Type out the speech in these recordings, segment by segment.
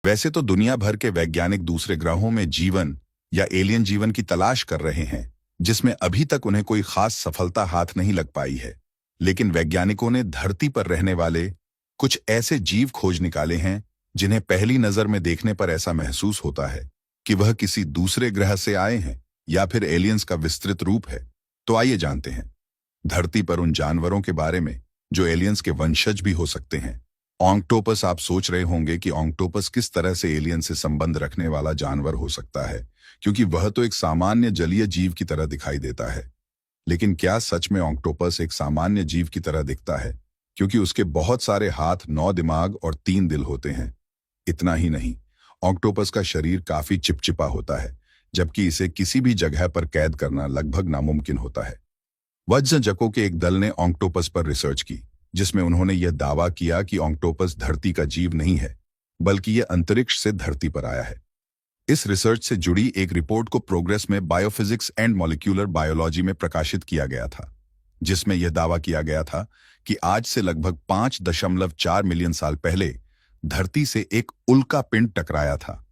वैसे तो दुनिया भर के वैज्ञानिक दूसरे ग्रहों में जीवन या एलियन जीवन की तलाश कर रहे हैं, जिसमें अभी तक उन्हें कोई खास सफलता हाथ नहीं लग पाई है। लेकिन वैज्ञानिकों ने धरती पर रहने वाले कुछ ऐसे जीव खोज निकाले हैं जिन्हें पहली नजर में देखने पर ऐसा महसूस होता है कि वह किसी दूसरे ग्रह से आए हैं या फिर एलियंस का विस्तृत रूप है। तो आइए जानते हैं धरती पर उन जानवरों के बारे में जो एलियंस के वंशज भी हो सकते हैं। ऑक्टोपस। आप सोच रहे होंगे कि ऑक्टोपस किस तरह से एलियन से संबंध रखने वाला जानवर हो सकता है, क्योंकि वह तो एक सामान्य जलीय जीव की तरह दिखाई देता है। लेकिन क्या सच में ऑक्टोपस एक सामान्य जीव की तरह दिखता है? क्योंकि उसके बहुत सारे हाथ, 9 दिमाग और 3 दिल होते हैं। इतना ही नहीं, ऑक्टोपस का शरीर काफी चिपचिपा होता है, जबकि इसे किसी भी जगह पर कैद करना लगभग नामुमकिन होता है। वैज्ञानिकों के एक दल ने ऑक्टोपस पर रिसर्च की, जिसमें उन्होंने यह दावा किया कि ऑक्टोपस धरती का जीव नहीं है, बल्कि यह अंतरिक्ष से धरती पर आया है। इस रिसर्च से जुड़ी एक रिपोर्ट को प्रोग्रेस में बायोफिजिक्स एंड मॉलिक्यूलर बायोलॉजी में प्रकाशित किया गया था, जिसमें यह दावा किया गया था कि आज से लगभग 5.4 मिलियन साल पहले धरती से एक उल्का पिंड टकराया था।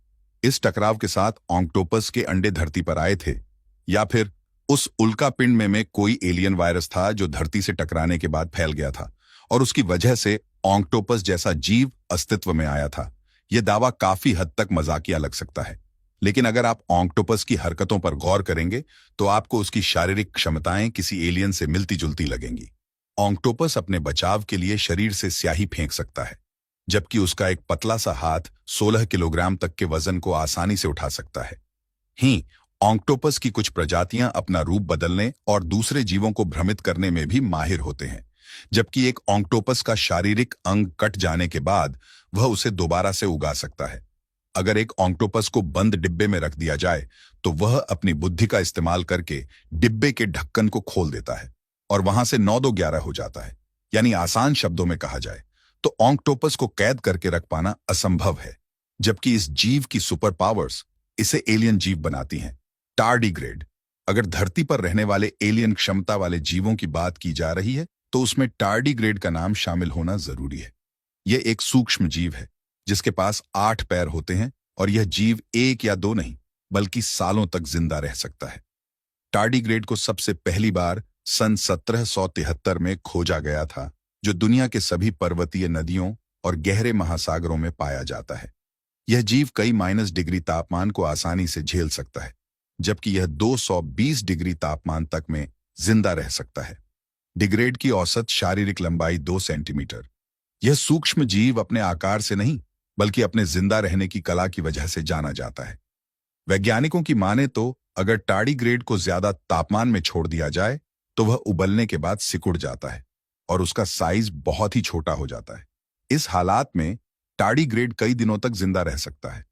इस टकराव के साथ ऑक्टोपस के अंडे धरती पर आए थे, या फिर उस उल्का पिंड में कोई एलियन वायरस था जो धरती से टकराने के बाद फैल गया था और उसकी वजह से ऑक्टोपस जैसा जीव अस्तित्व में आया था। यह दावा काफी हद तक मजाकिया लग सकता है, लेकिन अगर आप ऑक्टोपस की हरकतों पर गौर करेंगे तो आपको उसकी शारीरिक क्षमताएं किसी एलियन से मिलती जुलती लगेंगी। ऑक्टोपस अपने बचाव के लिए शरीर से स्याही फेंक सकता है, जबकि उसका एक पतला सा हाथ 16 किलोग्राम तक के वजन को आसानी से उठा सकता है। ऑक्टोपस की कुछ प्रजातियां अपना रूप बदलने और दूसरे जीवों को भ्रमित करने में भी माहिर होते हैं, जबकि एक ऑक्टोपस का शारीरिक अंग कट जाने के बाद वह उसे दोबारा से उगा सकता है। अगर एक ऑक्टोपस को बंद डिब्बे में रख दिया जाए तो वह अपनी बुद्धि का इस्तेमाल करके डिब्बे के ढक्कन को खोल देता है और वहां से 9-2-11 हो जाता है। यानी आसान शब्दों में कहा जाए तो ऑक्टोपस को कैद करके रख पाना असंभव है, जबकि इस जीव की सुपर पावर्स इसे एलियन जीव बनाती हैं। टार्डिग्रेड। अगर धरती पर रहने वाले एलियन क्षमता वाले जीवों की बात की जा रही है तो उसमें टार्डिग्रेड का नाम शामिल होना जरूरी है। यह एक सूक्ष्म जीव है जिसके पास 8 पैर होते हैं और यह जीव 1 या 2 नहीं बल्कि सालों तक जिंदा रह सकता है। टार्डिग्रेड को सबसे पहली बार सन 1773 में खोजा गया था, जो दुनिया के सभी पर्वतीय नदियों और गहरे महासागरों में पाया जाता है। यह जीव कई -डिग्री तापमान को आसानी से झेल सकता है, जबकि यह 220 डिग्री तापमान तक में जिंदा रह सकता है। डिग्रेड की औसत शारीरिक लंबाई 2 सेंटीमीटर। यह सूक्ष्म जीव अपने आकार से नहीं बल्कि अपने जिंदा रहने की कला की वजह से जाना जाता है। वैज्ञानिकों की माने तो अगर टार्डिग्रेड को ज्यादा तापमान में छोड़ दिया जाए तो वह उबलने के बाद सिकुड़ जाता है और उसका साइज बहुत ही छोटा हो जाता है। इस हालात में टार्डिग्रेड कई दिनों तक जिंदा रह सकता है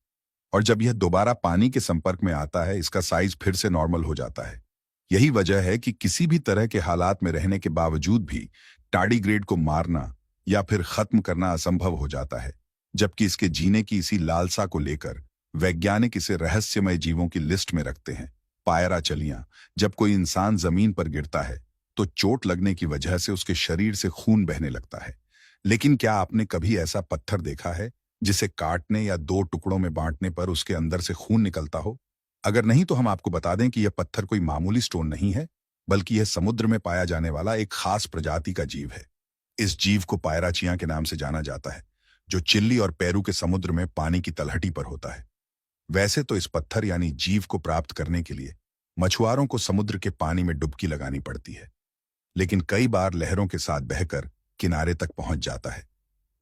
और जब यह दोबारा पानी के संपर्क में आता है इसका साइज फिर से नॉर्मल हो जाता है। यही वजह है कि किसी भी तरह के हालात में रहने के बावजूद भी टार्डिग्रेड को मारना या फिर खत्म करना असंभव हो जाता है, जबकि इसके जीने की इसी लालसा को लेकर वैज्ञानिक इसे रहस्यमय जीवों की लिस्ट में रखते हैं। पायराचलियां। जब कोई इंसान जमीन पर गिरता है तो चोट लगने की वजह से उसके शरीर से खून बहने लगता है, लेकिन क्या आपने कभी ऐसा पत्थर देखा है जिसे काटने या 2 टुकड़ों में बांटने पर उसके अंदर से खून निकलता हो? अगर नहीं तो हम आपको बता दें कि यह पत्थर कोई मामूली स्टोन नहीं है, बल्कि यह समुद्र में पाया जाने वाला एक खास प्रजाति का जीव है। इस जीव को पायराचिया के नाम से जाना जाता है, जो चिली और पेरू के समुद्र में पानी की तलहटी पर होता है। वैसे तो इस पत्थर यानी जीव को प्राप्त करने के लिए मछुआरों को समुद्र के पानी में डुबकी लगानी पड़ती है, लेकिन कई बार लहरों के साथ बहकर किनारे तक पहुंच जाता है।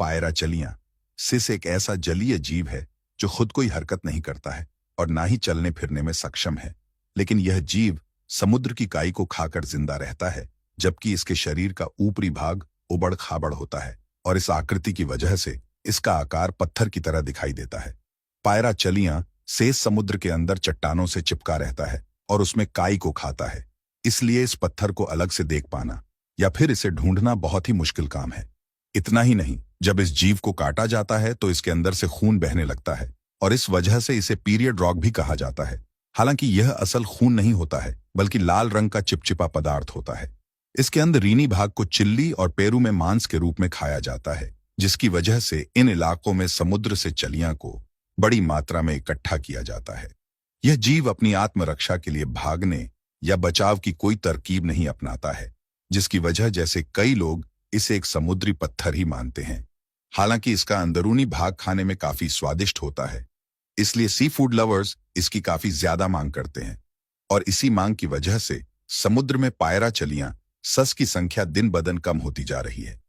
पायराचलियां सिस एक ऐसा जलीय जीव है जो खुद कोई हरकत नहीं करता है और ना ही चलने फिरने में सक्षम है, लेकिन यह जीव समुद्र की काई को खाकर जिंदा रहता है, जबकि इसके शरीर का ऊपरी भाग उबड़ खाबड़ होता है और इस आकृति की वजह से इसका आकार पत्थर की तरह दिखाई देता है। पायराचलियां सेस समुद्र के अंदर चट्टानों से चिपका रहता है और उसमें काई को खाता है, इसलिए इस पत्थर को अलग से देख पाना या फिर इसे ढूंढना बहुत ही मुश्किल काम है। इतना ही नहीं, जब इस जीव को काटा जाता है तो इसके अंदर से खून बहने लगता है और इस वजह से इसे पीरियड रॉक भी कहा जाता है। हालांकि यह असल खून नहीं होता है बल्कि लाल रंग का चिपचिपा पदार्थ होता है। इसके अंदरूनी भाग को चिल्ली और पेरू में मांस के रूप में खाया जाता है, जिसकी वजह से इन इलाकों में समुद्र से चलियां को बड़ी मात्रा में इकट्ठा किया जाता है। यह जीव अपनी आत्मरक्षा के लिए भागने या बचाव की कोई तरकीब नहीं अपनाता है, जिसकी वजह जैसे कई लोग इसे एक समुद्री पत्थर ही मानते हैं। हालांकि इसका अंदरूनी भाग खाने में काफी स्वादिष्ट होता है, इसलिए सी फूड लवर्स इसकी काफी ज्यादा मांग करते हैं। और इसी मांग की वजह से समुद्र में पायरा चलियां सस की संख्या दिन ब दिन कम होती जा रही है।